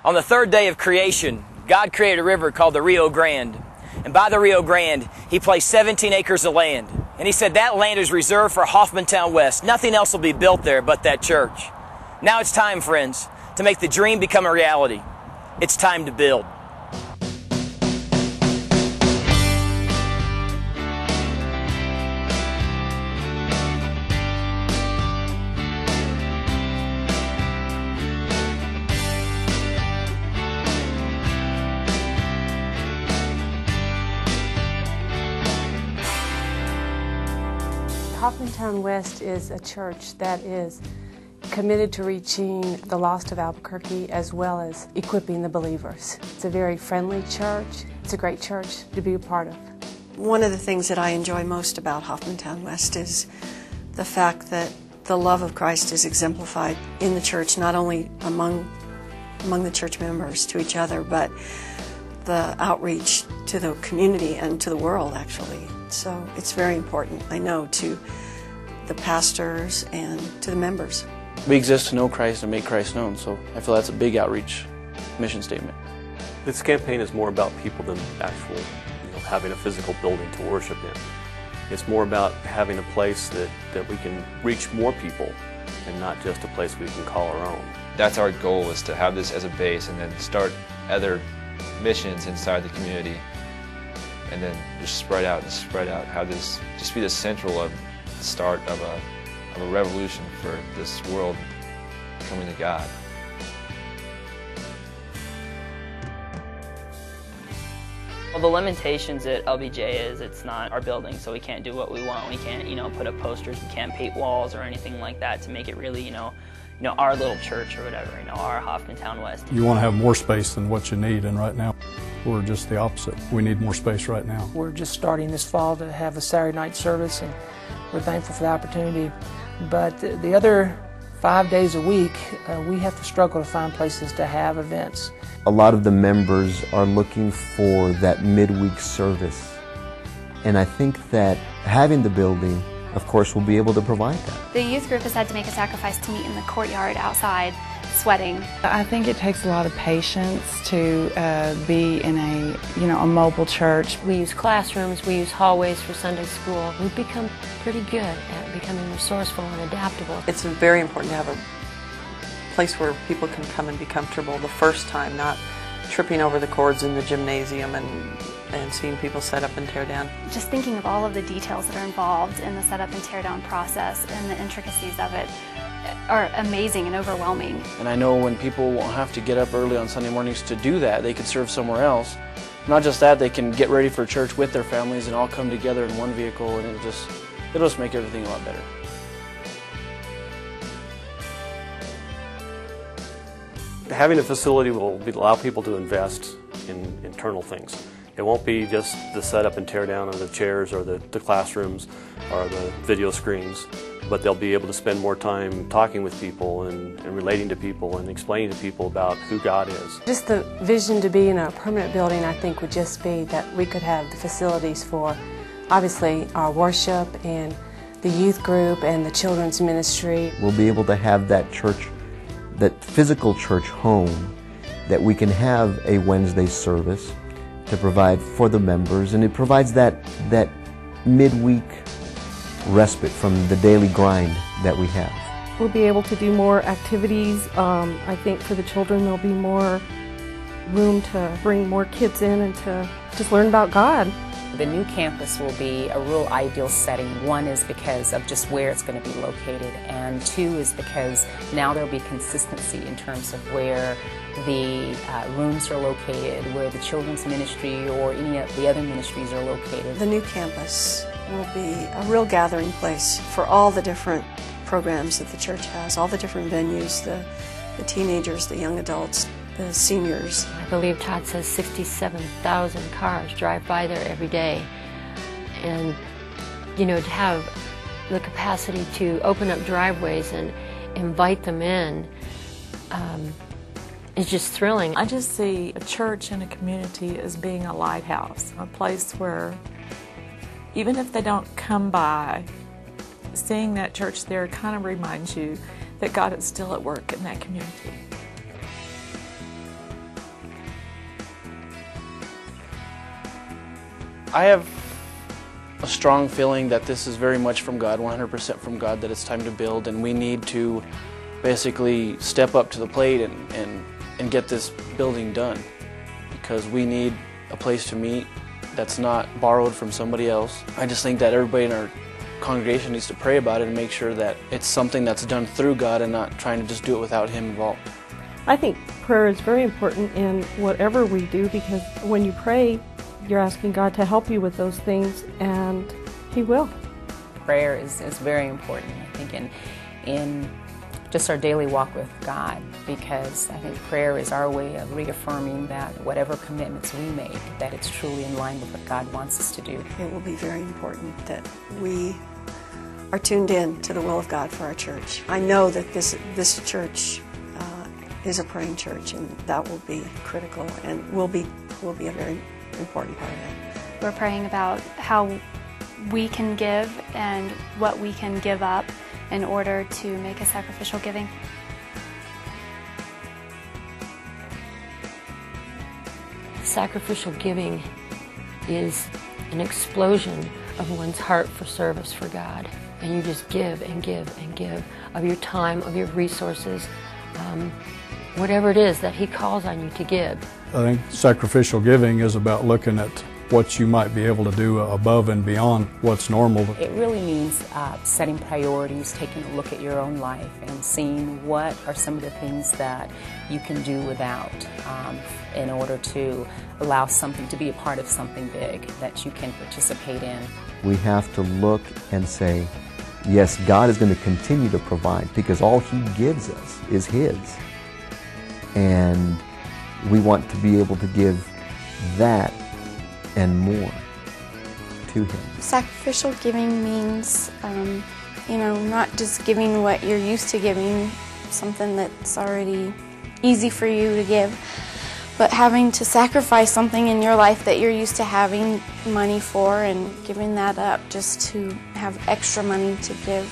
On the third day of creation, God created a river called the Rio Grande. And by the Rio Grande, He placed 17 acres of land. And He said that land is reserved for Hoffmantown West. Nothing else will be built there but that church. Now it's time, friends, to make the dream become a reality. It's time to build. Hoffmantown West is a church that is committed to reaching the lost of Albuquerque as well as equipping the believers. It's a very friendly church. It's a great church to be a part of. One of the things that I enjoy most about Hoffmantown West is the fact that the love of Christ is exemplified in the church, not only among the church members to each other, but the outreach to the community and to the world, actually. So it's very important, I know, to the pastors and to the members. We exist to know Christ and make Christ known, so I feel that's a big outreach mission statement. This campaign is more about people than actual, having a physical building to worship in. It's more about having a place that we can reach more people and not just a place we can call our own. That's our goal, is to have this as a base and then start other missions inside the community, and then just spread out and spread out, have this just be the central of the start of a revolution for this world coming to God. Well, the limitations at LBJ is it's not our building, so we can't do what we want. We can't, put up posters, we can't paint walls or anything like that to make it really, our little church or whatever, our Hoffmantown West. You want to have more space than what you need, and right now we're just the opposite. We need more space right now. We're just starting this fall to have a Saturday night service, and we're thankful for the opportunity. But the other 5 days a week, we have to struggle to find places to have events. A lot of the members are looking for that midweek service, and I think that having the building, of course, will be able to provide that. The youth group has had to make a sacrifice to meet in the courtyard outside, sweating. I think it takes a lot of patience to be in a mobile church. We use classrooms, we use hallways for Sunday school. We've become pretty good at becoming resourceful and adaptable. It's very important to have a place where people can come and be comfortable the first time, not tripping over the cords in the gymnasium and seeing people set up and tear down. Just thinking of all of the details that are involved in the setup and tear down process and the intricacies of it are amazing and overwhelming. And I know when people won't have to get up early on Sunday mornings to do that, they could serve somewhere else. Not just that, they can get ready for church with their families and all come together in one vehicle, and it'll just make everything a lot better. Having a facility will allow people to invest in internal things. It won't be just the setup and tear down of the chairs or the classrooms or the video screens, but they'll be able to spend more time talking with people and relating to people and explaining to people about who God is. Just the vision to be in a permanent building, I think, would just be that we could have the facilities for, obviously, our worship and the youth group and the children's ministry. We'll be able to have that church, that physical church home, that we can have a Wednesday service to provide for the members, and it provides that midweek respite from the daily grind that we have. We'll be able to do more activities. I think for the children there'll be more room to bring more kids in and to just learn about God. The new campus will be a real ideal setting. One is because of just where it's going to be located, and two is because now there'll be consistency in terms of where the rooms are located, where the children's ministry or any of the other ministries are located. The new campus will be a real gathering place for all the different programs that the church has, all the different venues, the teenagers, the young adults, the seniors. I believe Todd says 67,000 cars drive by there every day. And, to have the capacity to open up driveways and invite them in is just thrilling. I just see a church and a community as being a lighthouse, a place where even if they don't come by, seeing that church there kind of reminds you that God is still at work in that community. I have a strong feeling that this is very much from God, 100% from God, that it's time to build, and we need to basically step up to the plate and get this building done, because we need a place to meet that's not borrowed from somebody else. I just think that everybody in our congregation needs to pray about it and make sure that it's something that's done through God and not trying to just do it without Him involved. I think prayer is very important in whatever we do, because when you pray, you're asking God to help you with those things, and He will. Prayer is very important, I think, in just our daily walk with God, because I think prayer is our way of reaffirming that whatever commitments we make, that it's truly in line with what God wants us to do. It will be very important that we are tuned in to the will of God for our church. I know that this church is a praying church, and that will be critical and will be a very important part of it. We're praying about how we can give and what we can give up in order to make a sacrificial giving. Sacrificial giving is an explosion of one's heart for service for God. And you just give and give and give of your time, of your resources, whatever it is that He calls on you to give. I think sacrificial giving is about looking at what you might be able to do above and beyond what's normal. It really means setting priorities, taking a look at your own life and seeing what are some of the things that you can do without in order to allow something to be a part of something big that you can participate in. We have to look and say, yes, God is going to continue to provide, because all He gives us is His. And we want to be able to give that and more to Him. Sacrificial giving means, not just giving what you're used to giving, something that's already easy for you to give, but having to sacrifice something in your life that you're used to having money for and giving that up just to have extra money to give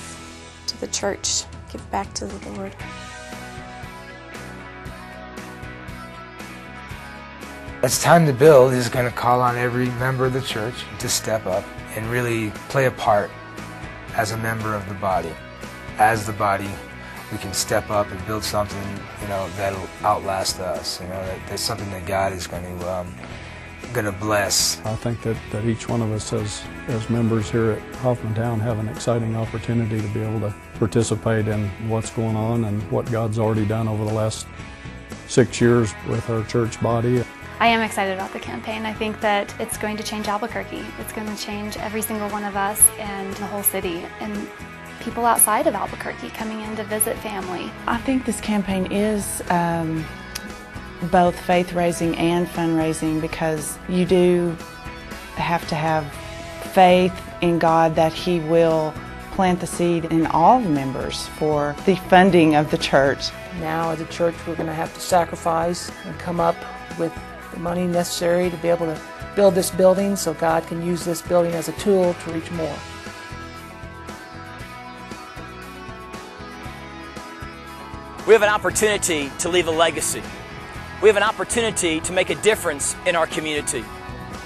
to the church, give back to the Lord. It's time to build is going to call on every member of the church to step up and really play a part as a member of the body. As the body, we can step up and build something, that'll outlast us. That's something that God is going to bless. I think that each one of us as members here at Hoffmantown have an exciting opportunity to be able to participate in what's going on and what God's already done over the last 6 years with our church body. I am excited about the campaign. I think that it's going to change Albuquerque. It's going to change every single one of us and the whole city, and people outside of Albuquerque coming in to visit family. I think this campaign is both faith-raising and fundraising, because you do have to have faith in God that He will plant the seed in all the members for the funding of the church. Now as a church we're going to have to sacrifice and come up with the money necessary to be able to build this building so God can use this building as a tool to reach more. We have an opportunity to leave a legacy. We have an opportunity to make a difference in our community.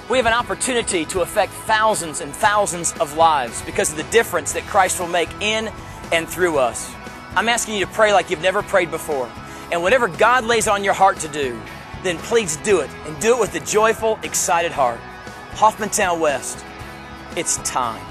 We have an opportunity to affect thousands and thousands of lives because of the difference that Christ will make in and through us. I'm asking you to pray like you've never prayed before. And whatever God lays on your heart to do, then please do it, and do it with a joyful, excited heart. Hoffmantown West, it's time.